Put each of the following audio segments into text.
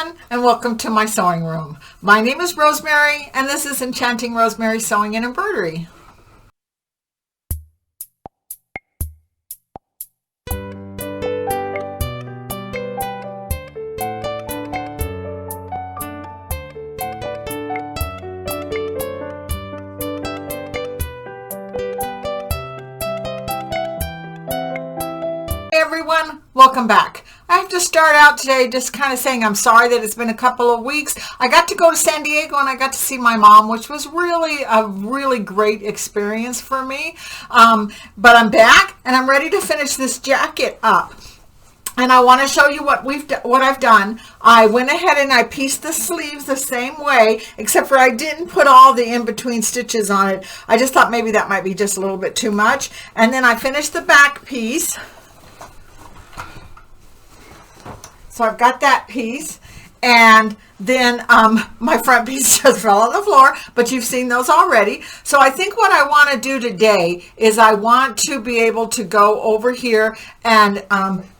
everyone, and welcome to my sewing room. My name is Rosemary, and this is Enchanting Rosemary Sewing and Embroidery. Hey everyone, welcome back. I have to start out today just kind of saying I'm sorry that it's been a couple of weeks. I got to go to San Diego and I got to see my mom, which was really a really great experience for me. But I'm back and I'm ready to finish this jacket up. And I want to show you what I've done. I went ahead and I pieced the sleeves the same way, except for I didn't put all the in-between stitches on it. I just thought maybe that might be just a little bit too much. And then I finished the back piece. So I've got that piece, and then my front piece just fell on the floor, but you've seen those already. So I think what I want to do today is I want to be able to go over here and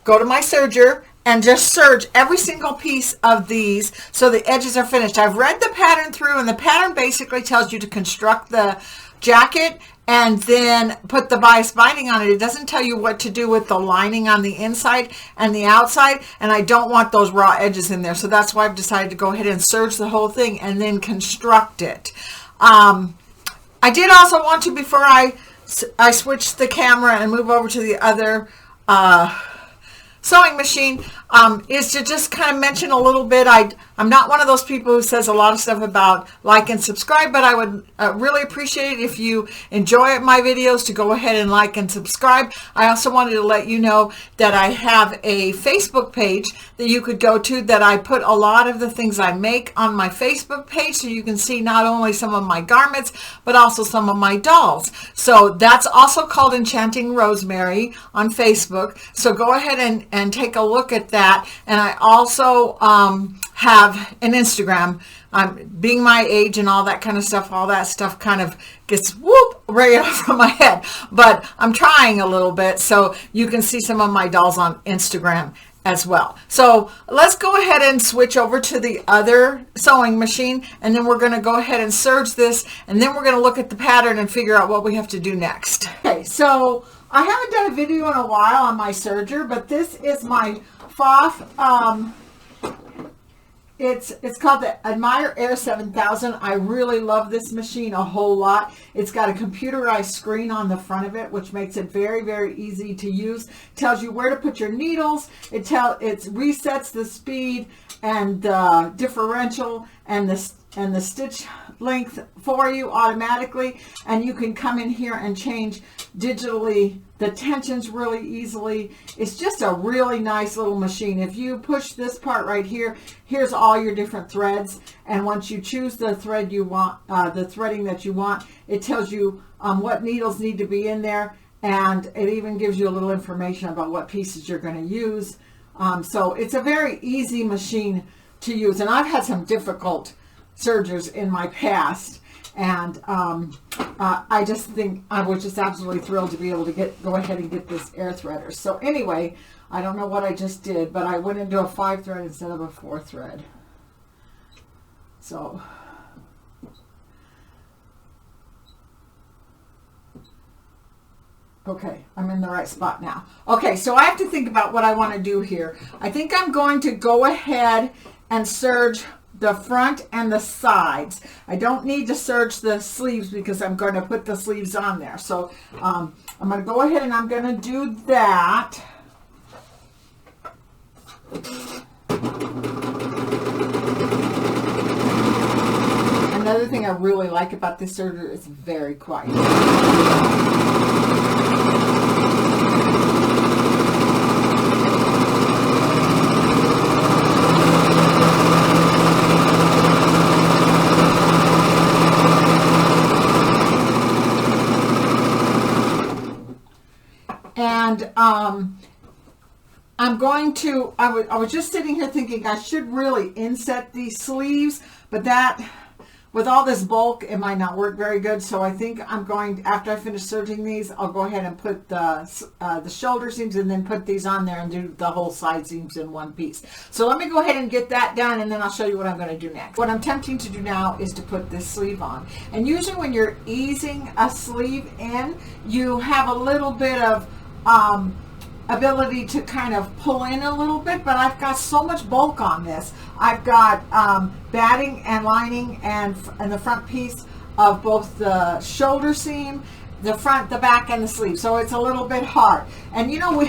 go to my serger and just serge every single piece of these so the edges are finished. I've read the pattern through, and the pattern basically tells you to construct the jacket and then put the bias binding on it. It doesn't tell you what to do with the lining on the inside and the outside, and I don't want those raw edges in there, so that's why I've decided to go ahead and serge the whole thing and then construct it. I did also want to, before I switch the camera and move over to the other sewing machine, is to just kind of mention a little bit. I'm not one of those people who says a lot of stuff about like and subscribe, but I would really appreciate it if you enjoy my videos to go ahead and like and subscribe. I also wanted to let you know that I have a Facebook page that you could go to, that I put a lot of the things I make on my Facebook page, so you can see not only some of my garments but also some of my dolls. So that's also called Enchanting Rosemary on Facebook, so go ahead and take a look at that. And I also have an Instagram. Being my age and all that kind of stuff, all that stuff kind of gets whoop right off from my head, but I'm trying a little bit, so you can see some of my dolls on Instagram as well. So let's go ahead and switch over to the other sewing machine, and then we're going to go ahead and serge this, and then we're going to look at the pattern and figure out what we have to do next. Okay, so I haven't done a video in a while on my serger, but this is my Pfaff. It's called the Admire Air 7000. I really love this machine a whole lot. It's got a computerized screen on the front of it, which makes it very, very easy to use. Tells you where to put your needles. It resets the speed and the differential and the stitch length for you automatically, and you can come in here and change digitally the tensions really easily. It's just a really nice little machine. If you push this part right here, here's all your different threads, and once you choose the thread you want, the threading that you want, it tells you what needles need to be in there, and it even gives you a little information about what pieces you're going to use. So it's a very easy machine to use, and I've had some difficult sergers in my past, and I just think I was just absolutely thrilled to be able to go ahead and get this air threader. So anyway, I don't know what I just did, but I went into a 5-thread instead of a 4-thread. So okay, I'm in the right spot now. Okay, so I have to think about what I want to do here. I think I'm going to go ahead and serge the front and the sides. I don't need to serge the sleeves because I'm going to put the sleeves on there. So I'm going to go ahead and I'm going to do that. Another thing I really like about this serger is very quiet. And I'm going to, I was just sitting here thinking I should really inset these sleeves, but that with all this bulk, it might not work very good. So I think I'm going, after I finish serging these, I'll go ahead and put the shoulder seams and then put these on there and do the whole side seams in one piece. So let me go ahead and get that done, and then I'll show you what I'm going to do next. What I'm attempting to do now is to put this sleeve on. And usually when you're easing a sleeve in, you have a little bit of ability to kind of pull in a little bit, but I've got so much bulk on this. I've got batting and lining and the front piece of both the shoulder seam, the front, the back, and the sleeve. So it's a little bit hard. And you know,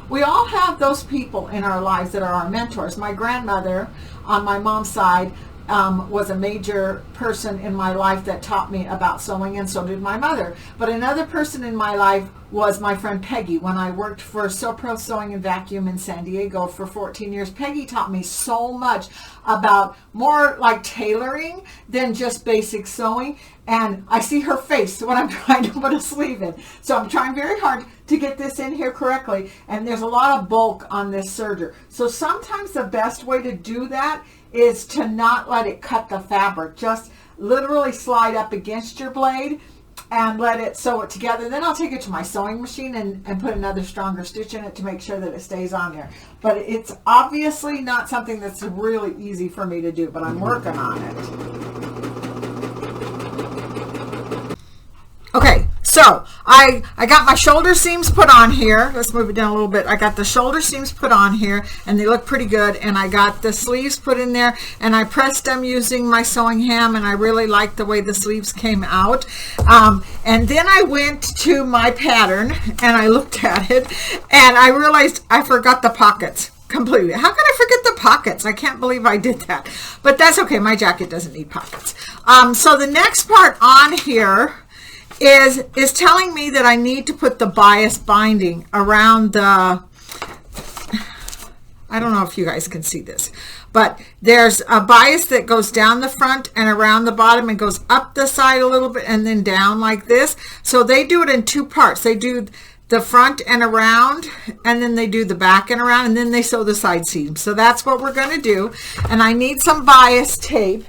we all have those people in our lives that are our mentors. My grandmother on my mom's side was a major person in my life that taught me about sewing, and so did my mother. But another person in my life was my friend Peggy. When I worked for SewPro Sewing and Vacuum in San Diego for 14 years, Peggy taught me so much about more like tailoring than just basic sewing. And I see her face when I'm trying to put a sleeve in. So I'm trying very hard to get this in here correctly. And there's a lot of bulk on this serger. So sometimes the best way to do that is to not let it cut the fabric. Just literally slide up against your blade and let it sew it together. Then I'll take it to my sewing machine and put another stronger stitch in it to make sure that it stays on there. But it's obviously not something that's really easy for me to do, but I'm working on it. Okay, so I got my shoulder seams put on here. Let's move it down a little bit. I got the shoulder seams put on here, and they look pretty good. And I got the sleeves put in there, and I pressed them using my sewing ham, and I really liked the way the sleeves came out. And then I went to my pattern, and I looked at it, and I realized I forgot the pockets completely. How could I forget the pockets? I can't believe I did that. But that's okay. My jacket doesn't need pockets. So the next part on here is telling me that I need to put the bias binding around the, I don't know if you guys can see this, but there's a bias that goes down the front and around the bottom and goes up the side a little bit and then down like this. So they do it in two parts. They do the front and around, and then they do the back and around, and then they sew the side seams. So that's what we're going to do. And I need some bias tape.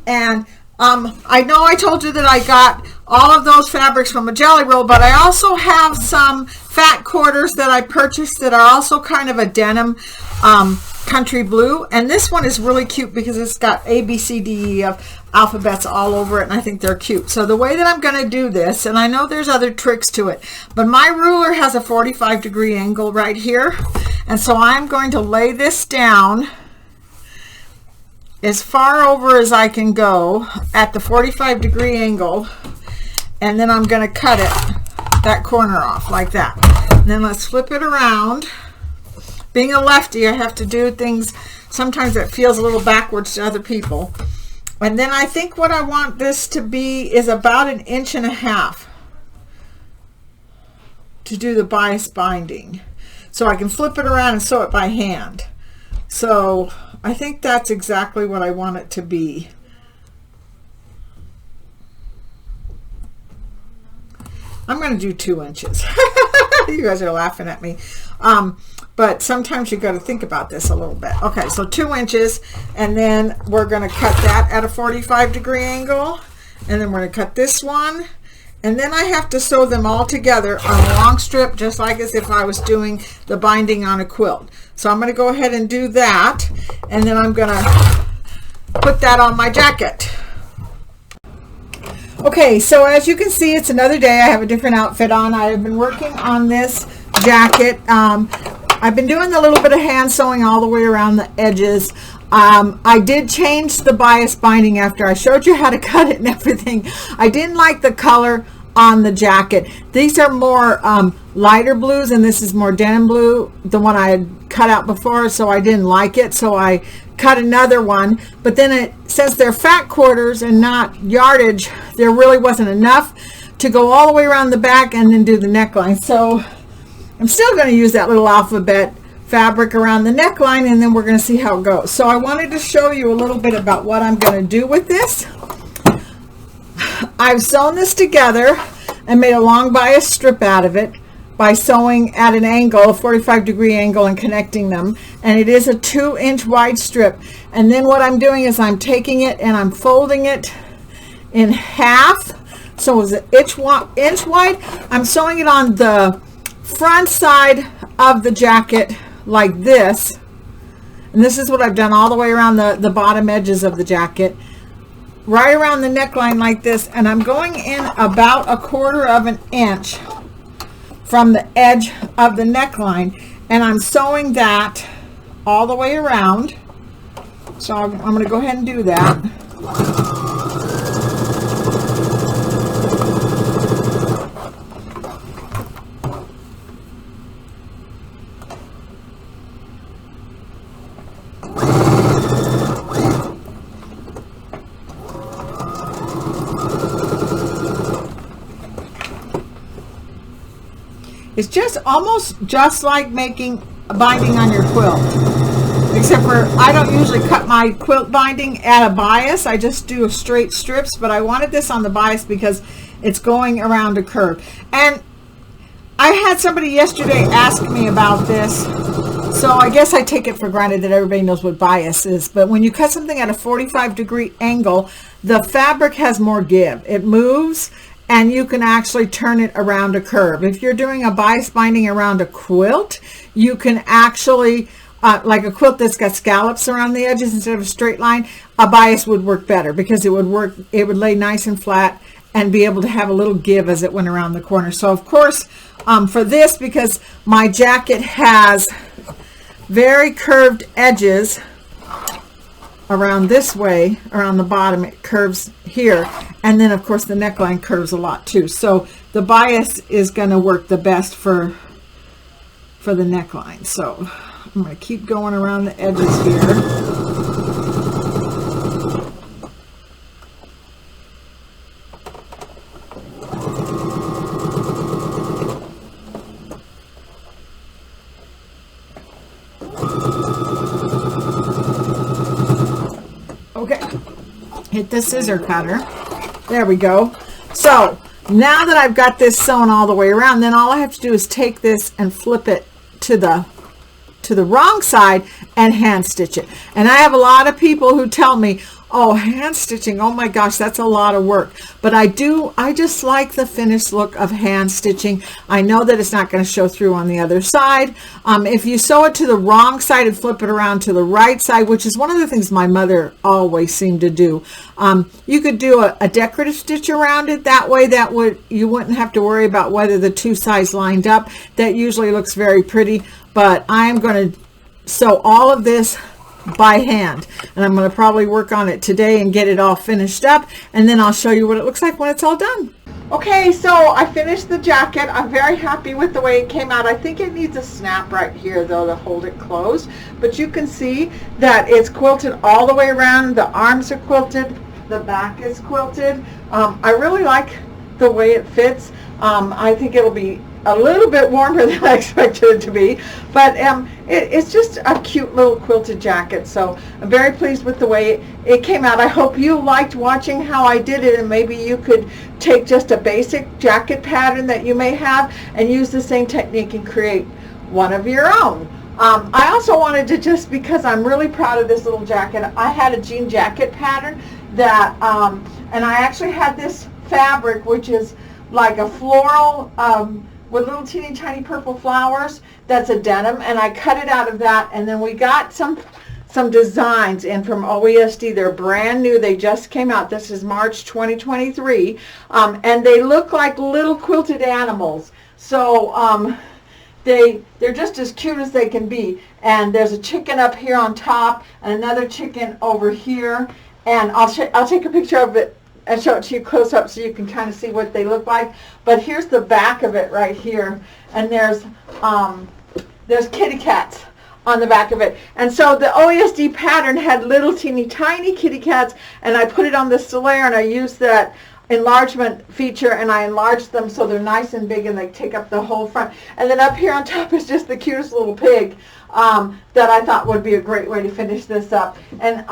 And I know I told you that I got all of those fabrics from a Jelly Roll, but I also have some fat quarters that I purchased that are also kind of a denim country blue. And this one is really cute because it's got A, B, C, D, E, F alphabets all over it, and I think they're cute. So the way that I'm going to do this, and I know there's other tricks to it, but my ruler has a 45-degree angle right here. And so I'm going to lay this down as far over as I can go at the 45-degree angle, and then I'm going to cut that corner off like that. And then let's flip it around. Being a lefty, I have to do things sometimes that feels a little backwards to other people. And then I think what I want this to be is about 1.5 inches to do the bias binding, so I can flip it around and sew it by hand. So I think that's exactly what I want it to be. I'm going to do 2 inches. You guys are laughing at me. But sometimes you got to think about this a little bit. Okay, so 2 inches, and then we're going to cut that at a 45-degree angle, and then we're going to cut this one, and then I have to sew them all together on a long strip, just like as if I was doing the binding on a quilt. So I'm going to go ahead and do that, and then I'm going to put that on my jacket. Okay, so as you can see, it's another day. I have a different outfit on. I have been working on this jacket. I've been doing a little bit of hand sewing all the way around the edges. I did change the bias binding after I showed you how to cut it and everything. I didn't like the color on the jacket. These are more lighter blues, and this is more denim blue, the one I had cut out before, so I didn't like it, so I cut another one. But then since they're fat quarters and not yardage, there really wasn't enough to go all the way around the back and then do the neckline. So I'm still going to use that little alphabet fabric around the neckline, and then we're going to see how it goes. So I wanted to show you a little bit about what I'm going to do with this. I've sewn this together and made a long bias strip out of it by sewing at an angle, a 45-degree angle, and connecting them. And it is a 2-inch wide strip. And then what I'm doing is I'm taking it and I'm folding it in half, so it's an inch wide. I'm sewing it on the front side of the jacket like this, and this is what I've done all the way around the bottom edges of the jacket, right around the neckline like this, and I'm going in about 1/4 of an inch from the edge of the neckline, and I'm sewing that all the way around. So I'm going to go ahead and do that. It's just almost just like making a binding on your quilt, except for I don't usually cut my quilt binding at a bias. I just do straight strips, but I wanted this on the bias because it's going around a curve. And I had somebody yesterday ask me about this, so I guess I take it for granted that everybody knows what bias is. But when you cut something at a 45-degree angle, the fabric has more give. It moves, and you can actually turn it around a curve. If you're doing a bias binding around a quilt, you can actually, like a quilt that's got scallops around the edges instead of a straight line, a bias would work better because it would lay nice and flat and be able to have a little give as it went around the corner. So of course, for this, because my jacket has very curved edges around this way, around the bottom, it curves here, and then of course the neckline curves a lot too, so the bias is going to work the best for the neckline. So I'm going to keep going around the edges here. Okay, hit the scissor cutter. There we go. So now that I've got this sewn all the way around, then all I have to do is take this and flip it to the wrong side and hand stitch it. And I have a lot of people who tell me, oh, hand stitching, oh my gosh, that's a lot of work. But I just like the finished look of hand stitching. I know that it's not going to show through on the other side. If you sew it to the wrong side and flip it around to the right side, which is one of the things my mother always seemed to do, you could do a decorative stitch around it. That way you wouldn't have to worry about whether the two sides lined up. That usually looks very pretty, but I am going to sew all of this by hand, and I'm going to probably work on it today and get it all finished up, and then I'll show you what it looks like when it's all done. Okay, so I finished the jacket. I'm very happy with the way it came out. I think it needs a snap right here though to hold it closed, but you can see that it's quilted all the way around. The arms are quilted, the back is quilted. I really like the way it fits. I think it'll be a little bit warmer than I expected it to be, but it's just a cute little quilted jacket, so I'm very pleased with the way it came out. I hope you liked watching how I did it, and maybe you could take just a basic jacket pattern that you may have and use the same technique and create one of your own. I also wanted to, just because I'm really proud of this little jacket, I had a jean jacket pattern that, and I actually had this fabric which is like a floral with little teeny tiny purple flowers. That's a denim, and I cut it out of that, and then we got some designs in from OESD. They're brand new. They just came out. This is March 2023, and they look like little quilted animals. So they're just as cute as they can be. And there's a chicken up here on top and another chicken over here, and I'll take a picture of it and show it to you close up so you can kind of see what they look like. But here's the back of it right here, and there's kitty cats on the back of it. And so the OESD pattern had little teeny tiny kitty cats, and I put it on the Solaire, and I used that enlargement feature, and I enlarged them so they're nice and big and they take up the whole front. And then up here on top is just the cutest little pig that I thought would be a great way to finish this up. And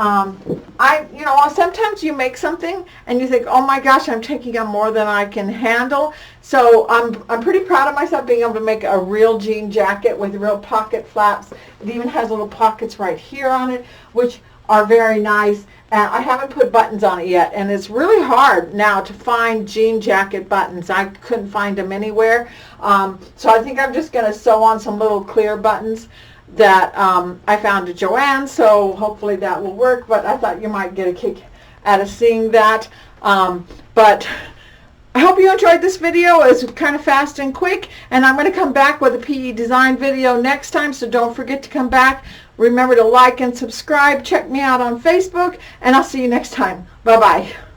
sometimes you make something and you think, oh my gosh, I'm taking on more than I can handle. So I'm pretty proud of myself being able to make a real jean jacket with real pocket flaps. It even has little pockets right here on it, which are very nice. And I haven't put buttons on it yet, and it's really hard now to find jean jacket buttons. I couldn't find them anywhere. So I think I'm just going to sew on some little clear buttons that I found at Joann, so hopefully that will work. But I thought you might get a kick out of seeing that. But I hope you enjoyed this video. It's kind of fast and quick, and I'm going to come back with a PE design video next time, so don't forget to come back. Remember to like and subscribe. Check me out on Facebook, and I'll see you next time. Bye-bye.